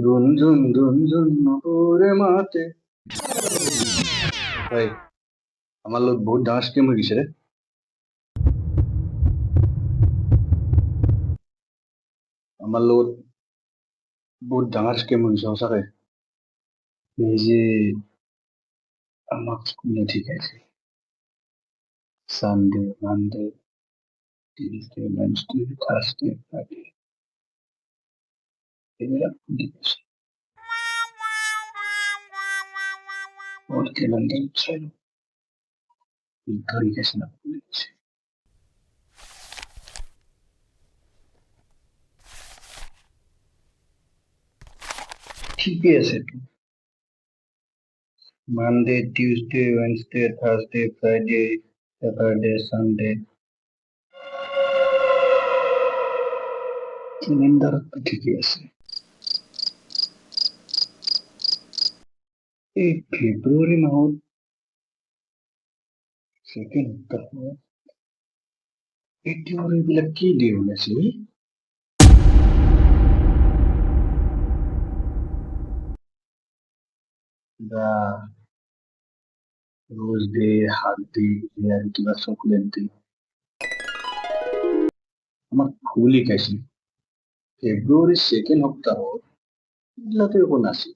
ৰঞ্জন ৰঞ্জন নবৰে মাতে ভাই আমাৰ লোক বহুত ডাঙৰ স্কেম হৈ গৈছে ৰে আমাৰ লগত বহুত ডাঙৰ স্কেম হৈ গৈছে সঁচাকে এই যে আমাক স্কুলে শিকাইছে Sunday Monday Tuesday Wednesday Thursday Friday এইবিলাক শিকাইছে বহুত কেলেণ্ডাৰ চাই ধৰি গৈছে না ঠিকই আছে তো Monday Tuesday Wednesday Thursday Friday Saturday Sunday calendar ঠিকই আছে এই ফেব্ৰুৱাৰী মাহত সেকেন্ড সপ্তাহ এতিয়া আৰু এইবিলাক কি ডে ওলাইছে কিবা रोज डे हार्ट डे यार किंवा चॉकलेट डे আমার ভুল শিকাইছিল ফেব্ৰুৱাৰী সেকেন্ড সপ্তাহত এইবিলাকে একো নাছিল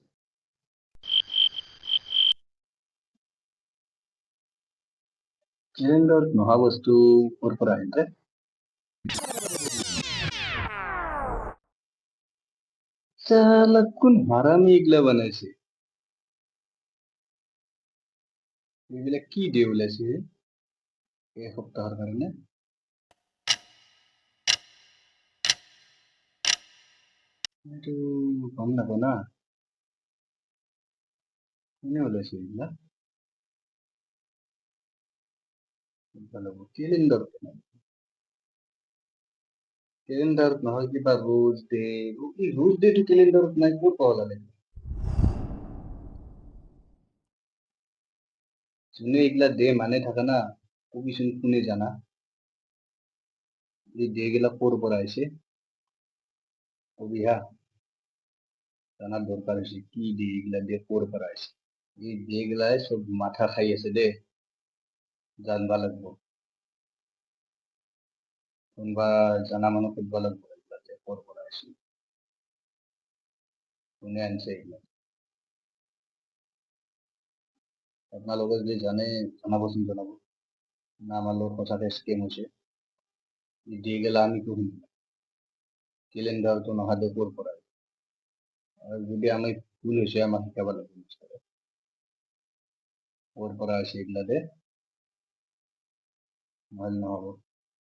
কেলেণ্ডাৰত নহা বস্তু ক'ৰ পৰা আহিলে চালা কোন হাৰামি এইগিলা বনাইছে এইবিলাক কি ডে ওলাইছে এই সপ্তাহৰ কাৰণে এইটো গম নাপাওঁ না কোনে ওলাইছে এইবিলাক কেলেণ্ডাৰত নহয় কিবা ৰোজ ডে ৰোজ ডেটো কেলেণ্ডাৰত নাই ক'ত পাব লাগে যোনে এইগিলা ডে মানে থাকে না কবিচোন কোনে জানা এই ডে গিলা ক'ৰ পৰা আহিছে কবি হা জানাৰ দৰকাৰ আছে কি ডে এগুলা ডে ক'ৰ পৰা আহিছে এই ডে গিলাই সব মাথা খাই আছে দে জানবা লাগবো কোনবা জানা মানুহ সুধব লাগবো এগুলা ডে ক'ৰ পৰা আহিছে কোনে আনছে এগুলা আপোনালোকে যদি জানে জনাবচোন জনাব না আমাৰ লগত সঁচাকে স্কেম হৈছে এই ডে গিলা আমি তো কেলেণ্ডাৰটো নহা ডে ক'ৰ পৰা আৰু যদি আমি ভুল হৈছে আমাক শিকাব লাগিব ক'ৰ পৰা আহিছে এগুলা ডে নহ'লে নহ'ব